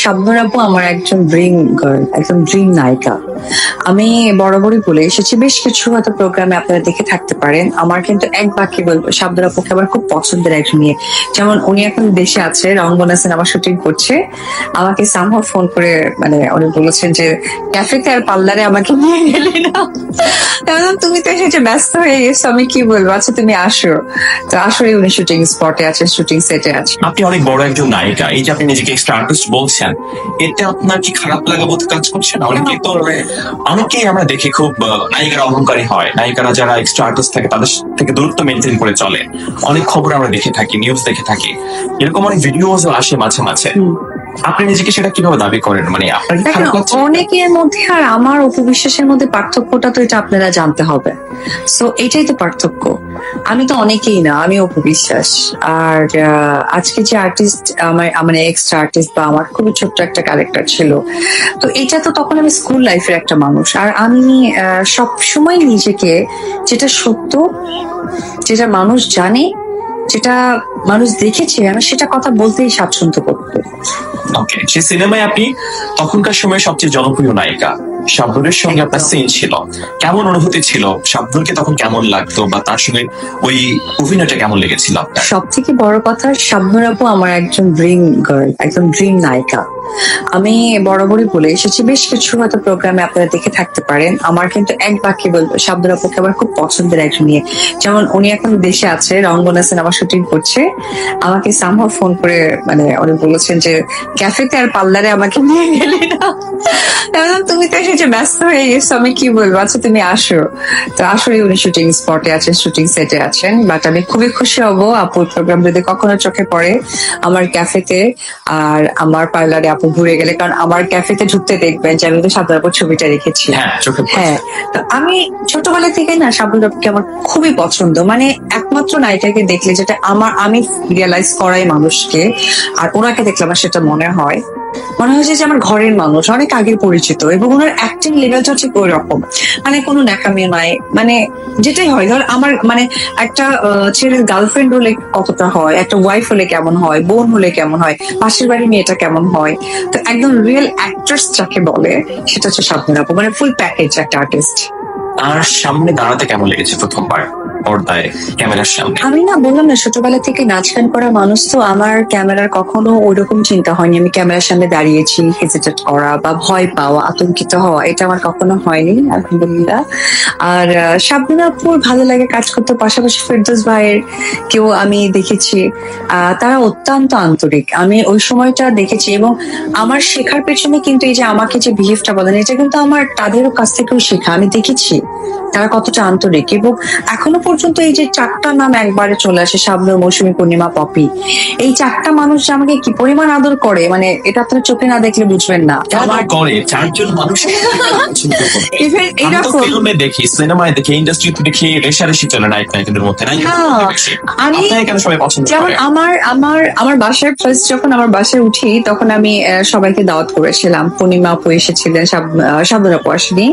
শাবনূর আপু আমার একজন ড্রিম গার্ল, একজন ড্রিম নায়িকা। আমি বরাবরই বলে এসেছি, বেশ কিছু হয়তো প্রোগ্রামে আপনারা দেখে থাকতে পারেন। আমার কিন্তু এক বাক্যে বলবো, শাবনূর আপুকে আমার খুব পছন্দের একজন মেয়ে। যেমন উনি এখন দেশে আছে, রংবনা সিনেমা শুটিং করছে। আমাকে সামহাও ফোন করে উনি বলেছেন যে ক্যাফেতে আর পার্লারে আমাকে নিয়ে গেলি না। তুমি তো এসে ব্যস্ত হয়ে গেছো, আমি কি বলবো, আচ্ছা তুমি আসো। তো আসলে উনি শুটিং স্পটে আছেন, শুটিং সেটে আছেন। আপনি অনেক বড় একজন নায়িকা, এই যে আপনি নিজেকে এক্সট্রা আর্টিস্ট বলছেন, এতে আপনার কি খারাপ লাগা বোধ কাজ করছে না? অনেকেই আমরা দেখি খুব নায়িকারা অহংকারী হয়, নায়িকারা যারা এক্সট্রা আর্টিস্ট থাকে তাদের থেকে দূরত্ব মেনটেন করে চলে। অনেক খবর আমরা দেখে থাকি, নিউজ দেখে থাকি, এরকম অনেক ভিডিওও আসে মাঝে মাঝে। আপনি নিজেকে সেটা কিভাবে দাবি করেন? আপনার কি খারাপ লাগছে? অনেকের মধ্যে আর আমার অপবিশ্বাসের মধ্যে পার্থক্যটা তো এটা আপনারা জানতে হবে। সো এটাই তো পার্থক্য। আমি তো অনেকেই না, আমি অপবিশ্বাস। আর আজকে যে আর্টিস্ট আমার এক্সট্রা আর্টিস্ট বা আমার খুবই ছোট্ট একটা ক্যারেক্টার ছিল, তো এটা তো তখন আমি স্কুল লাইফের একটা মানুষ। আর আমি সব সময় নিজেকে যেটা সত্য, যেটা মানুষ জানে, যেটা মানুষ দেখেছে, আমি সেটা কথা বলতেই স্বাচ্ছন্দ্য করতে। ওকে, সেই সিনেমায় আপনি তখনকার সময় সবচেয়ে জনপ্রিয় নায়িকা। শাবনূরের সঙ্গে আপনার সিন ছিল, কেমন অনুভূতি ছিল? শাবনূরকে তখন কেমন লাগতো বা তার সঙ্গে ওই অভিনয়টা কেমন লেগেছিল আপনার? সব থেকে বড় কথা, শাবনূর আপু আমার একজন ড্রিম গার্ল, একজন ড্রিম নায়িকা। আমি বরাবরই বলে এসেছি, বেশ কিছু হয়তো প্রোগ্রামে আপনারা দেখে থাকতে পারেন। আমার কিন্তু এক বাক্যে বলবো, শাবনূর আপুকে আমার খুব পছন্দের একজন মেয়ে। যেমন উনি এখন দেশে আছে, রংবনা সিনেমা শুটিং করছে। আমাকে সামহাও ফোন করে উনি বলেছেন যে ক্যাফেতে আর পার্লারে আমাকে নিয়ে গেলি না। তুমি তো এসে ব্যস্ত হয়ে গেছো, আমি কি বলবো, আচ্ছা তুমি আসো। তো আসলে উনি শুটিং স্পটে আছেন, শুটিং সেটে আছেন। বাট আমি খুবই খুশি হব আপুর প্রোগ্রাম যদি কখনো চোখে পড়ে আমার ক্যাফেতে আর আমার পার্লারে আপু ঘুরে গেলে। কারণ আমার ক্যাফেতে ঢুকতে দেখবেন যে আমি তো শাবনূর আপুর ছবিটা রেখেছি। হ্যাঁ, তো আমি ছোটবেলা থেকে না শাবনূর আপুকে আমার খুবই পছন্দ। একমাত্র নায়িকাকে দেখলে যেটা আমি রিয়েলাইজ করাই মানুষকে, আর ওনাকে দেখলে আমার সেটা মনে হয় যে আমার ঘরের মানুষ, অনেক আগের পরিচিত। এবং ওনার অ্যাক্টিং লেভেলটা ঠিক ওই রকম, কোনো ন্যাকামি নাই। যেটাই হয়, ধর আমার একটা ছেলের গার্লফ্রেন্ড হলে কতটা হয়, একটা ওয়াইফ হলে কেমন হয়, বোন হলে কেমন হয়, পাশের বাড়ির মেয়েটা কেমন হয়। তো একদম রিয়েল অ্যাক্ট্রেস যাকে বলে সেটা হচ্ছে শাবনূর আপু, ফুল প্যাকেজ একটা আর্টিস্ট। আর সামনে দাঁড়াতে কেমন লেগেছে প্রথমবার পর্দায়, ক্যামেরার সামনে? আমি না বললাম না, ছোটবেলা থেকে নাচ গান করা মানুষ, তো আমার ক্যামেরার কখনো ওইরকম চিন্তা হয়নি। আমি ক্যামেরার সামনে দাঁড়িয়েছি, হেজিটেট করা বা ভয় পাওয়া, আতঙ্কিত হওয়া, এটা আমার কখনো হয়নি, আলহামদুলিল্লাহ। আর শাবনূর আপুর ভালো লাগে কাজ করতে। পাশাপাশি ফেরদৌস ভাইয়ের কেউ আমি দেখেছি, তারা অত্যন্ত আন্তরিক। আমি ওই সময়টা দেখেছি এবং আমার শেখার পেছনে কিন্তু এই যে আমাকে যে বিহেভটা বলেন, এটা কিন্তু আমার তাদেরও কাছ থেকেও শেখা। আমি দেখেছি তারা কতটা আন্তরিক। এবং এখনো পর্যন্ত এই যে চারটা নাম একবারে চলে আসে, শাবনূর, মৌসুমী, পূর্ণিমা, পপি, এই চারটা মানুষ যে আমাকে কি পরিমাণ আদর করে, এটা আপনার চোখে না দেখলে বুঝবেন না। করে চারজন মানুষ ফিল্মে দেখি, সিনেমায় দেখি, ইন্ডাস্ট্রিতে দেখি, রেশারেশি চলে নায়ক নায়িকাদের মধ্যে। আমি যেমন আমার বাসায় ফার্স্ট যখন আমার বাসায় উঠি, তখন আমি সবাইকে দাওয়াত করেছিলাম। পূর্ণিমা আপু এসেছিলেন, শাবনূর আপু আসেনি,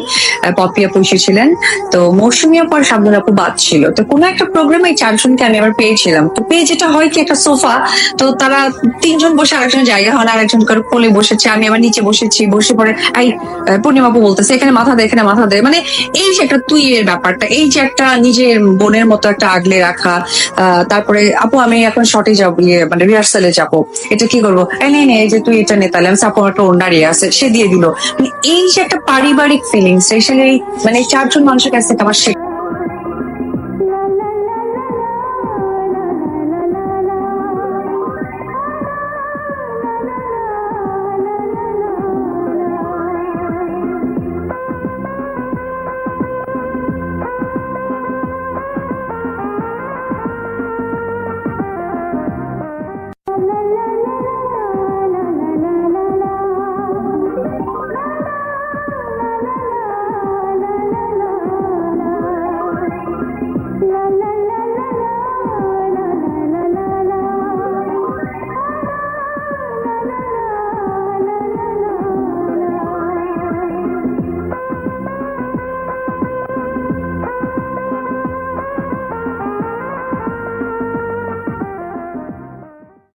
পপি আপু এসেছিলেন, তো মৌসুমী আপু আর শাবনূর আপু বাদ ছিল। তো কোনো একটা প্রোগ্রামে এই চারজনকে আমি আবার পেয়েছিলাম। তো পেয়ে যেটা হয় কি, একটা সোফা, তো তারা তিনজন বসে, আরেকজন জায়গা হয় না, আরেকজন কারো কোলে বসেছে, আমি আবার নিচে বসেছি। বসে পরে এই পূর্ণিমা আপু বলতেছে এখানে মাথা দেয়, এখানে মাথা দেয়। এই যে একটা তুই এর ব্যাপারটা, এই যে একটা নিজের বোনের মতো একটা আগলে রাখা। তারপরে আপু আমি এখন শর্টে যাবো, রিহার্সালে যাবো, এটা কি করবো, এই যে তুই এটা নেতালে আমি আপু একটা ওনার আছে, সে দিয়ে দিল। এই যে একটা পারিবারিক ফিলিংস, এই চারজন মানুষের কাছ থেকে আমার